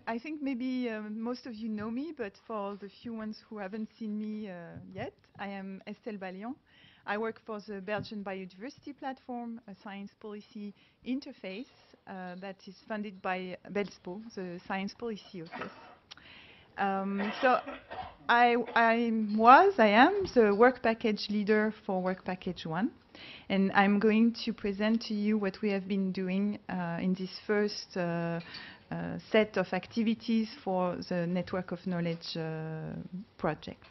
I think maybe most of you know me, but for the few ones who haven't seen me yet, I am Estelle Balian. I work for the Belgian Biodiversity Platform, a science policy interface that is funded by BELSPO, the Science Policy Office. So I am the work package leader for work package 1. And I'm going to present to you what we have been doing in this first set of activities for the Network of Knowledge project.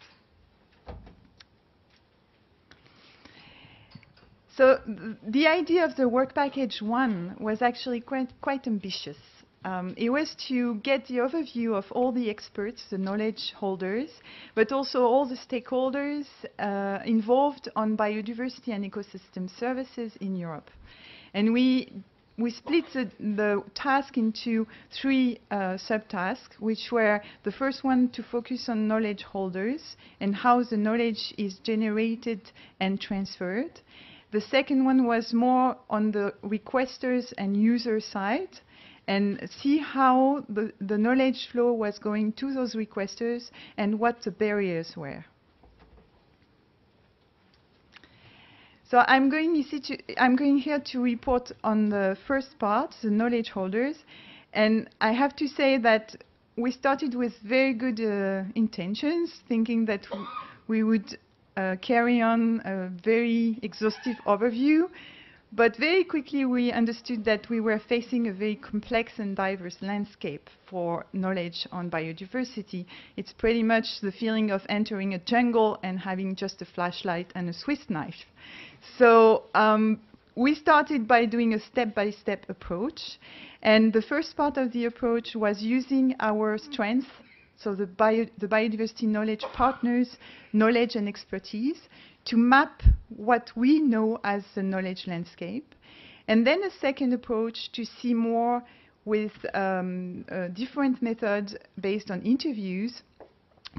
So the idea of the work package 1 was actually quite ambitious. It was to get the overview of all the experts, the knowledge holders, but also all the stakeholders involved on biodiversity and ecosystem services in Europe. And we split the task into 3 subtasks, which were the first one to focus on knowledge holders and how the knowledge is generated and transferred. The second one was more on the requesters and user side, and see how the knowledge flow was going to those requesters and what the barriers were. So I'm going here to report on the first part, the knowledge holders, and I have to say that we started with very good intentions, thinking that we would carry on a very exhaustive overview. But very quickly we understood that we were facing a very complex and diverse landscape for knowledge on biodiversity. It's pretty much the feeling of entering a jungle and having just a flashlight and a Swiss knife. So we started by doing a step-by-step approach. And the first part of the approach was using our strengths, so the biodiversity knowledge partners' knowledge and expertise, to map what we know as the knowledge landscape. And then a second approach to see more with different methods based on interviews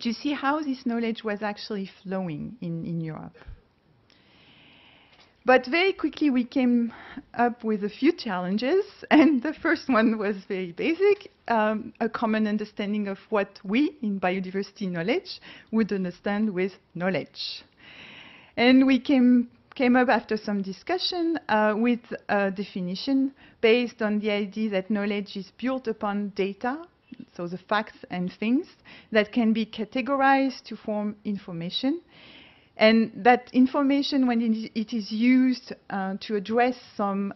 to see how this knowledge was actually flowing in Europe. But very quickly we came up with a few challenges, and the first one was very basic, a common understanding of what we in biodiversity knowledge would understand with knowledge. And we came up after some discussion with a definition based on the idea that knowledge is built upon data, so the facts and things that can be categorized to form information. And that information, when it is used to address some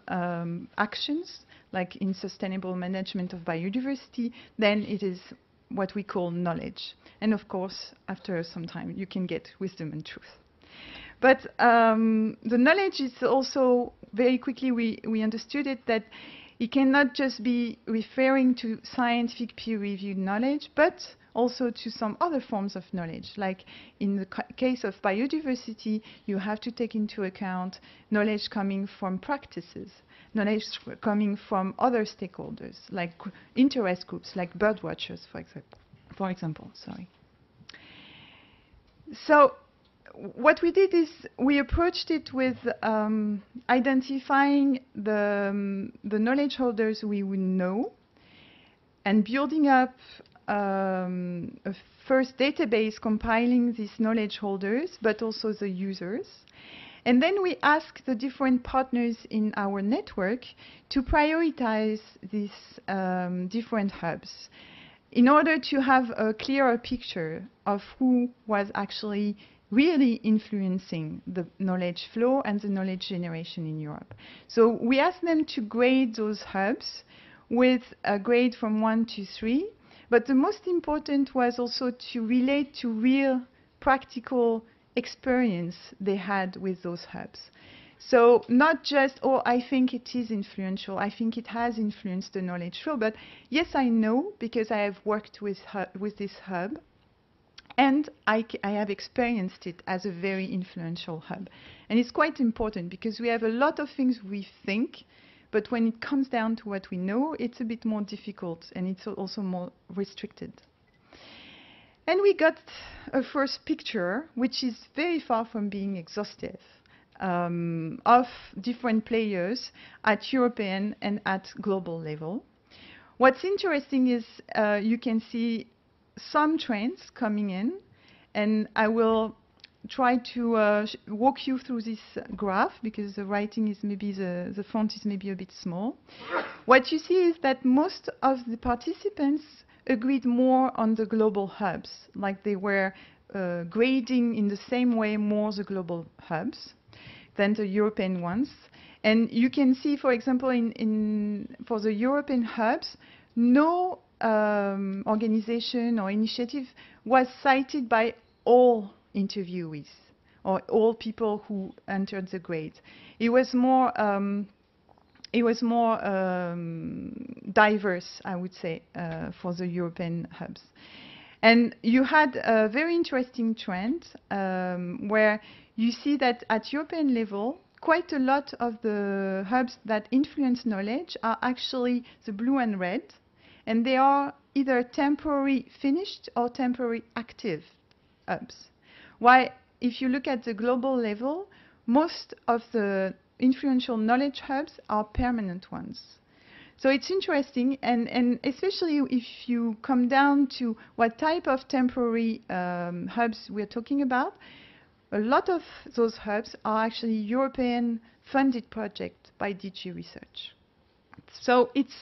actions, like in sustainable management of biodiversity, then it is what we call knowledge. And of course, after some time, you can get wisdom and truth. But the knowledge is also, very quickly we understood it, that it cannot just be referring to scientific peer-reviewed knowledge, but also to some other forms of knowledge. Like in the case of biodiversity, you have to take into account knowledge coming from practices, knowledge coming from other stakeholders, like interest groups, like bird watchers, for example. So what we did is we approached it with identifying the knowledge holders we would know and building up a first database compiling these knowledge holders, but also the users. And then we asked the different partners in our network to prioritize these different hubs in order to have a clearer picture of who was actually really influencing the knowledge flow and the knowledge generation in Europe. So we asked them to grade those hubs with a grade from 1 to 3, but the most important was also to relate to real practical experience they had with those hubs. So not just, oh, I think it is influential, I think it has influenced the knowledge flow, but yes, I know because I have worked with this hub, and I have experienced it as a very influential hub. And it's quite important because we have a lot of things we think, but when it comes down to what we know, it's a bit more difficult and it's also more restricted. And we got a first picture, which is very far from being exhaustive, of different players at European and at global level. What's interesting is you can see some trends coming in, and I will try to walk you through this graph because the writing is maybe the font is maybe a bit small. What you see is that most of the participants agreed more on the global hubs, like they were grading in the same way more the global hubs than the European ones. And you can see, for example, for the European hubs, no organization or initiative was cited by all interviewees or all people who entered the grade. It was more diverse, I would say, for the European hubs. And you had a very interesting trend where you see that at European level, quite a lot of the hubs that influence knowledge are actually the blue and red, and they are either temporary finished or temporary active hubs. While if you look at the global level, most of the influential knowledge hubs are permanent ones. So it's interesting, and especially if you come down to what type of temporary hubs we're talking about, a lot of those hubs are actually European-funded projects by DG Research. So it's,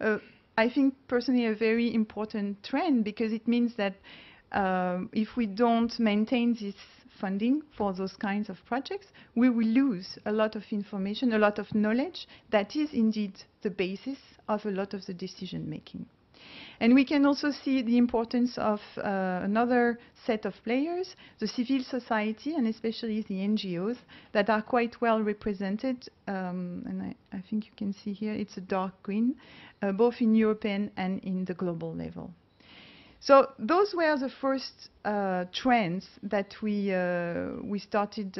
I think, personally, a very important trend because it means that if we don't maintain this funding for those kinds of projects, we will lose a lot of information, a lot of knowledge that is indeed the basis of a lot of the decision making. And we can also see the importance of another set of players, the civil society, and especially the NGOs that are quite well represented. And I think you can see here it's a dark green, both in European and in the global level. So those were the first trends that we started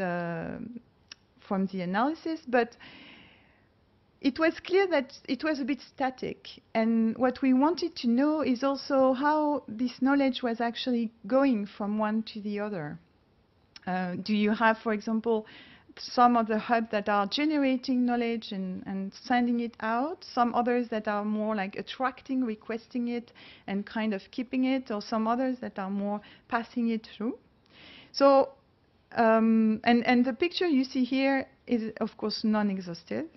from the analysis, but it was clear that it was a bit static, and what we wanted to know is also how this knowledge was actually going from one to the other. Do you have, for example, some of the hubs that are generating knowledge and sending it out, some others that are more like attracting, requesting it, and kind of keeping it, or some others that are more passing it through? So, and the picture you see here is, of course, non-exhaustive.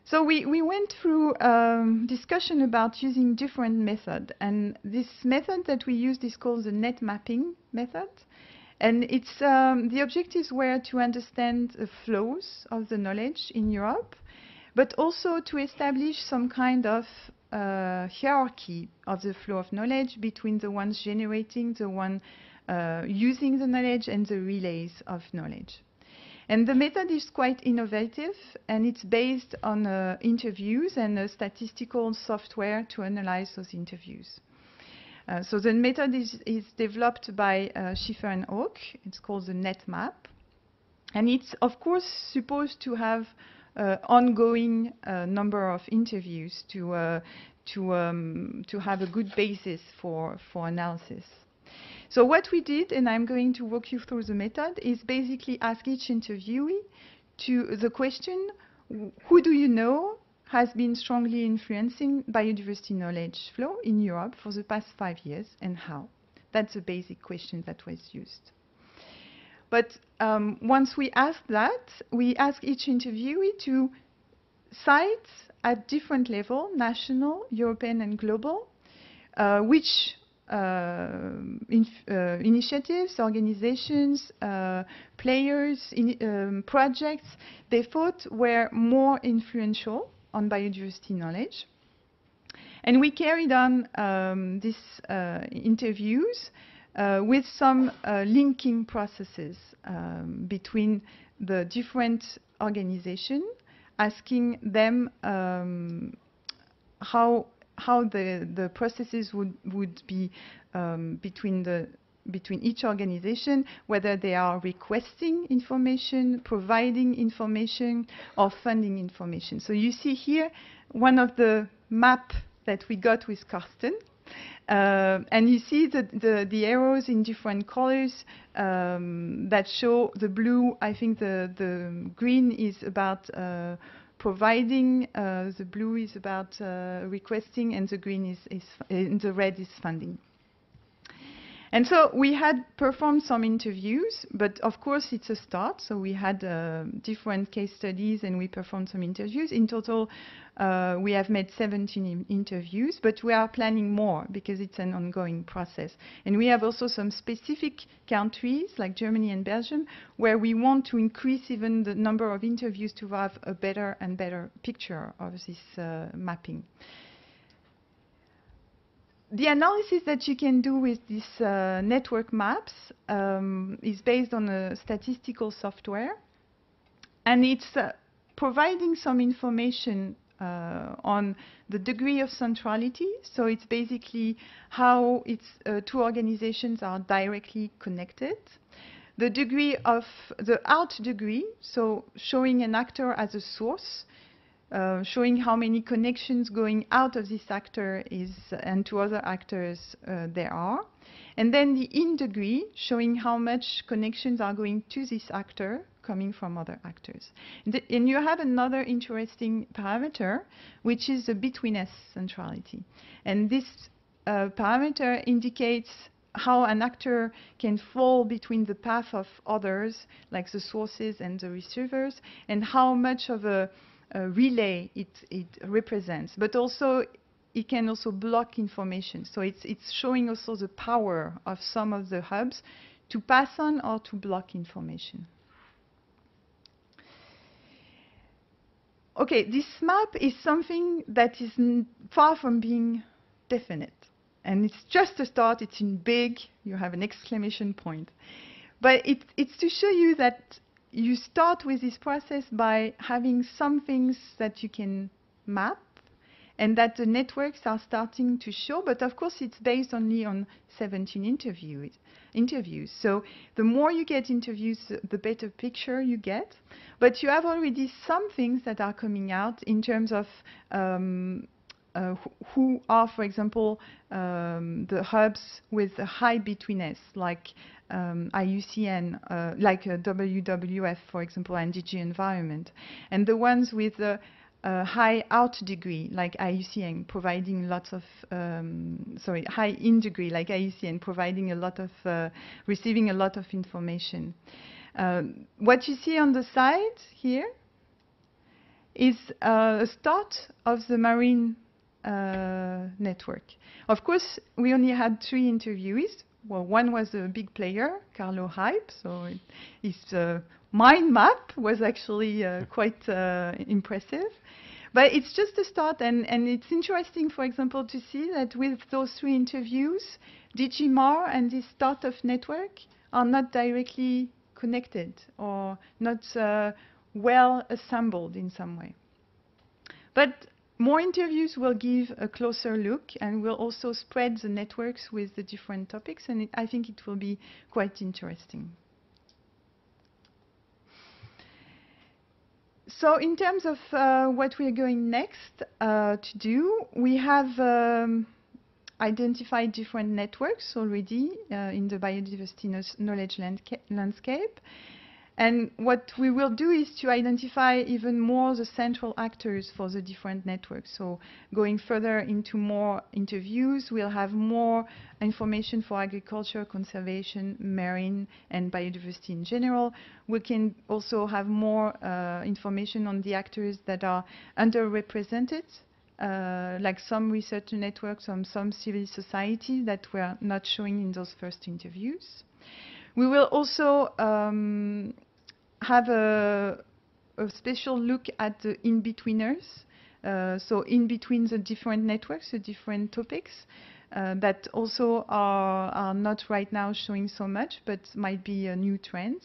So we went through discussion about using different methods, and this method that we used is called the net mapping method. And it's the objectives were to understand the flows of the knowledge in Europe, but also to establish some kind of hierarchy of the flow of knowledge between the ones generating, the one using the knowledge, and the relays of knowledge. And the method is quite innovative, and it's based on interviews and a statistical software to analyze those interviews. So the method is developed by Schiffer and Oak. It's called the net map. And it's, of course, supposed to have ongoing number of interviews to have a good basis for analysis. So what we did, and I'm going to walk you through the method, is basically ask each interviewee to the question, who do you know has been strongly influencing biodiversity knowledge flow in Europe for the past 5 years, and how? That's the basic question that was used. But once we asked that, we asked each interviewee to cite at different levels, national, European, and global, which initiatives, organizations, players, projects they thought were more influential on biodiversity knowledge. And we carried on these interviews with some linking processes between the different organizations, asking them how the processes would be between each organization, whether they are requesting information, providing information, or funding information. So you see here one of the maps that we got with Karsten. And you see the arrows in different colors that show the blue. I think the green is about providing, the blue is about requesting, and the green and the red is funding. And so we had performed some interviews, but of course it's a start. So we had different case studies and we performed some interviews. In total, we have made 17 interviews, but we are planning more because it's an ongoing process. And we have also some specific countries like Germany and Belgium where we want to increase even the number of interviews to have a better and better picture of this mapping. The analysis that you can do with these network maps is based on a statistical software, and it's providing some information on the degree of centrality. So it's basically how two organizations are directly connected. The degree of the out degree, so showing an actor as a source, showing how many connections going out of this actor and to other actors there are. And then the in degree, showing how much connections are going to this actor coming from other actors. And you have another interesting parameter, which is the betweenness centrality. And this parameter indicates how an actor can fall between the path of others, like the sources and the receivers, and how much of a relay it represents, but also it can also block information. So it's showing also the power of some of the hubs to pass on or to block information. Okay, this map is something that is far from being definite. And it's just a start, it's in big, you have an exclamation point. But it's to show you that you start with this process by having some things that you can map and that the networks are starting to show, but of course it's based only on 17 interviews. So the more you get interviews, the better picture you get. But you have already some things that are coming out in terms of who are, for example, the hubs with a high betweenness, like IUCN, like WWF, for example, and DG Environment, and the ones with a high out degree, like IUCN, providing lots of, high in degree, like IUCN, providing a lot of, receiving a lot of information. What you see on the side here is a start of the marine network. Of course, we only had 3 interviewees. Well, one was a big player, Carlo Hype, so his mind map was actually quite impressive. But it's just a start, and it's interesting, for example, to see that with those 3 interviews, DG Mar and this start of network are not directly connected or not well assembled in some way. But more interviews will give a closer look and will also spread the networks with the different topics, and I think it will be quite interesting. So in terms of what we are going next to do, we have identified different networks already in the biodiversity knowledge landscape. And what we will do is to identify even more the central actors for the different networks. So going further into more interviews, we'll have more information for agriculture, conservation, marine, and biodiversity in general. We can also have more information on the actors that are underrepresented, like some research networks, some civil society that were not showing in those first interviews. We will also have a special look at the in-betweeners, so in between the different networks, the different topics that also are not right now showing so much, but might be new trends.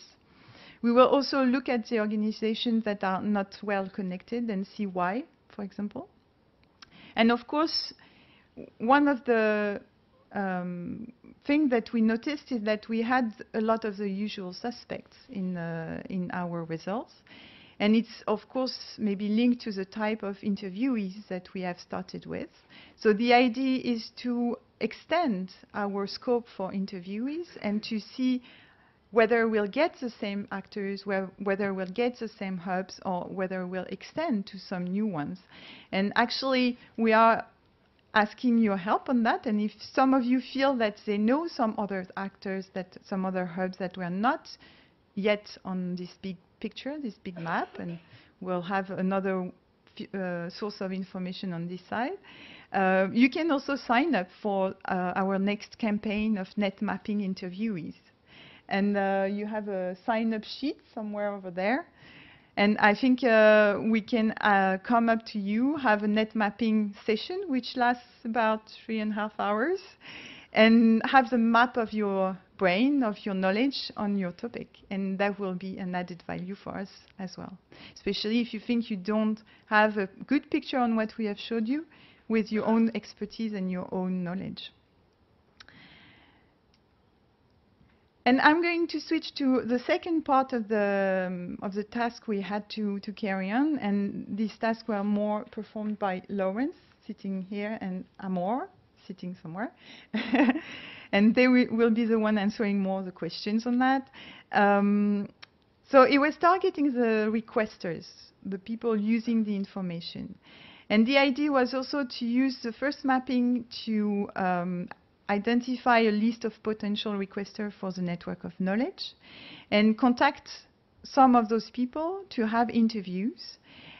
We will also look at the organizations that are not well connected and see why, for example. And of course, one of the thing that we noticed is that we had a lot of the usual suspects in our results. And it's, of course, maybe linked to the type of interviewees that we have started with. So the idea is to extend our scope for interviewees and to see whether we'll get the same actors, whether we'll get the same hubs, or whether we'll extend to some new ones. And actually, we are asking your help on that. And if some of you feel that they know some other actors, some other hubs that were not yet on this big picture, this big map, and we'll have another source of information on this side, you can also sign up for our next campaign of net mapping interviewees. And you have a sign-up sheet somewhere over there. And I think we can come up to you, have a net mapping session, which lasts about 3.5 hours, and have the map of your brain, of your knowledge on your topic. And that will be an added value for us as well, especially if you think you don't have a good picture on what we have showed you with your own expertise and your own knowledge. And I'm going to switch to the second part of the task we had to carry on. And these tasks were more performed by Lawrence, sitting here, and Amor, sitting somewhere. And they will be the one answering more of the questions on that. So it was targeting the requesters, the people using the information. And the idea was also to use the first mapping to identify a list of potential requesters for the network of knowledge and contact some of those people to have interviews,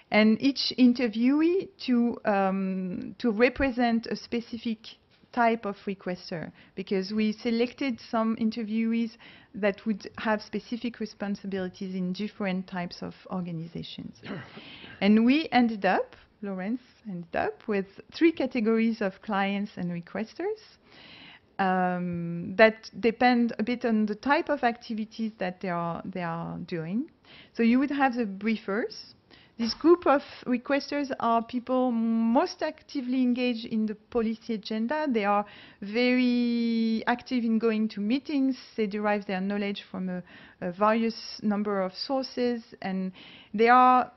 and each interviewee to represent a specific type of requester, because we selected some interviewees that would have specific responsibilities in different types of organizations. And we ended up, Lawrence ended up with 3 categories of clients and requesters. That depend a bit on the type of activities that they are doing. So you would have the briefers. This group of requesters are people most actively engaged in the policy agenda. They are very active in going to meetings. They derive their knowledge from a various number of sources, and they are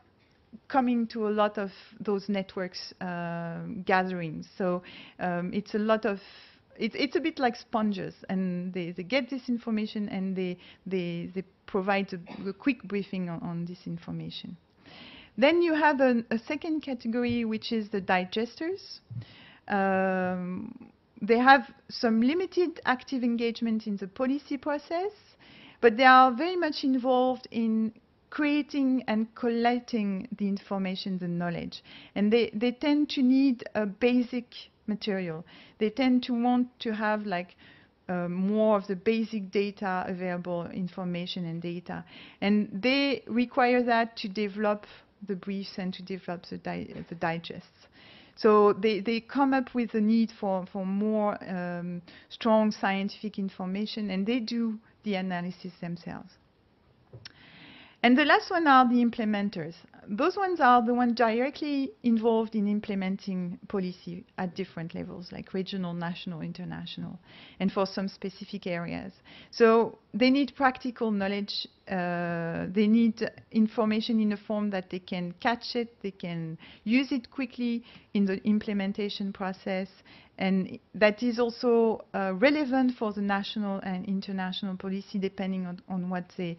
coming to a lot of those networks gatherings. So it's a lot of it's a bit like sponges, and they get this information, and they provide a quick briefing on this information. Then you have a second category, which is the digesters. They have some limited active engagement in the policy process, but they are very much involved in creating and collecting the information, the knowledge. And they tend to need a basic material. They tend to want to have like more of the basic data available, information and data. And they require that to develop the briefs and to develop the digests. So they come up with the need for more strong scientific information, and they do the analysis themselves. And the last one are the implementers. Those ones are the ones directly involved in implementing policy at different levels, like regional, national, international, and for some specific areas. So they need practical knowledge. They need information in a form that they can catch it, they can use it quickly in the implementation process, and that is also relevant for the national and international policy depending on what they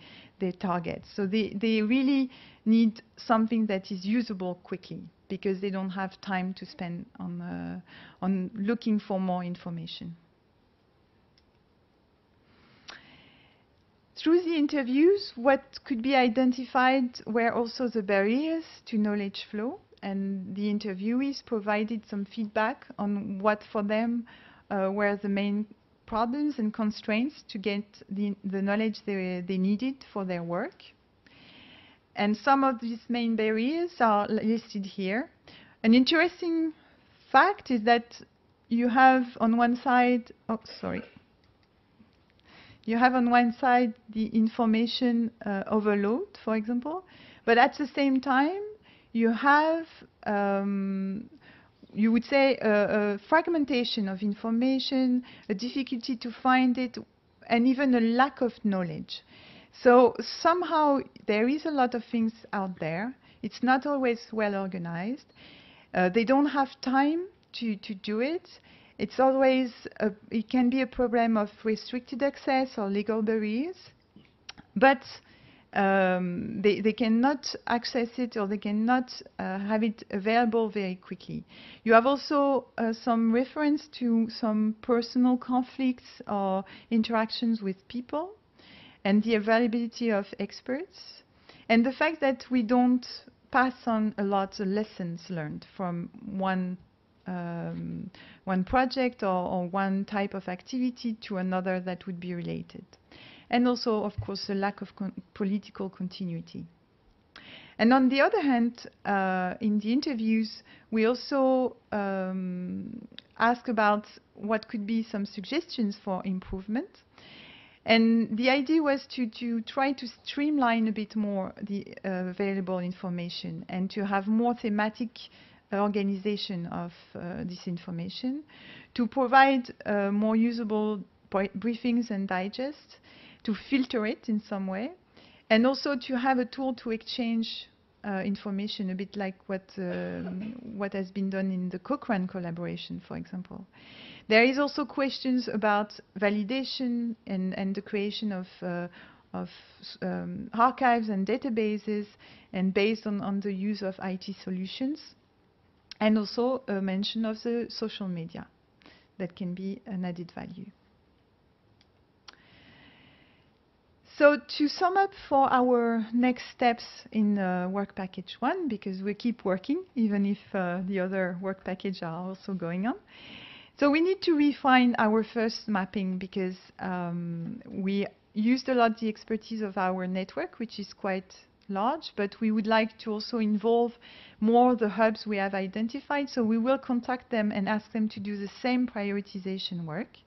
target. So they really need something that is usable quickly, because they don't have time to spend on looking for more information. Through the interviews, what could be identified were also the barriers to knowledge flow, and the interviewees provided some feedback on what for them were the main problems and constraints to get the knowledge they needed for their work. And some of these main barriers are listed here. An interesting fact is that you have on one side, you have on one side the information overload, for example, but at the same time, you have, you would say, a fragmentation of information, a difficulty to find it, and even a lack of knowledge. So somehow there is a lot of things out there. It's not always well organized. They don't have time to do it. It's always, it can be a problem of restricted access or legal barriers. but they cannot access it, or they cannot have it available very quickly. You have also some reference to some personal conflicts or interactions with people, and the availability of experts, and the fact that we don't pass on a lot of lessons learned from one project or one type of activity to another that would be related. And also, of course, a lack of political continuity. And on the other hand, in the interviews, we also ask about what could be some suggestions for improvement. And the idea was to try to streamline a bit more the available information and to have more thematic organization of this information, to provide more usable briefings and digests, to filter it in some way, and also to have a tool to exchange information, a bit like what has been done in the Cochrane collaboration, for example. There is also questions about validation and the creation of archives and databases, and based on the use of IT solutions, and also a mention of the social media that can be an added value. So to sum up for our next steps in work package 1, because we keep working, even if the other work packages are also going on. So we need to refine our first mapping, because we used a lot the expertise of our network, which is quite large, but we would like to also involve more the hubs we have identified. So we will contact them and ask them to do the same prioritization work,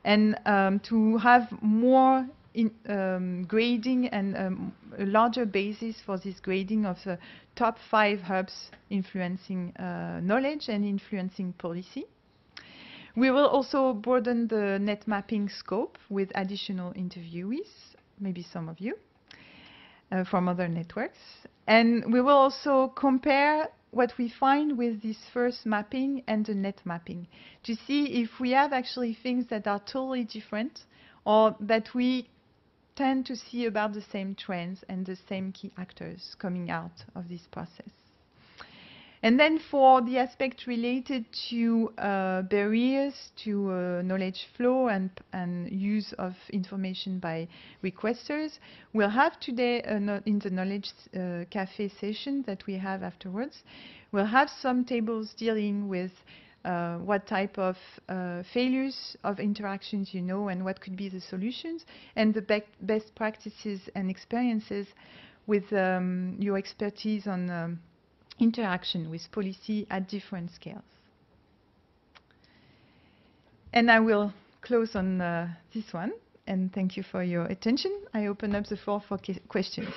and to have more grading and a larger basis for this grading of the top 5 hubs influencing knowledge and influencing policy. We will also broaden the net mapping scope with additional interviewees, maybe some of you, from other networks. And we will also compare what we find with this first mapping and the net mapping, to see if we have actually things that are totally different, or that we tend to see about the same trends and the same key actors coming out of this process. And then for the aspect related to barriers to knowledge flow and use of information by requesters, we'll have today in the knowledge cafe session that we have afterwards, we'll have some tables dealing with what type of failures of interactions you know, and what could be the solutions, and the best practices and experiences with your expertise on interaction with policy at different scales. And I will close on this one, and thank you for your attention. I open up the floor for questions.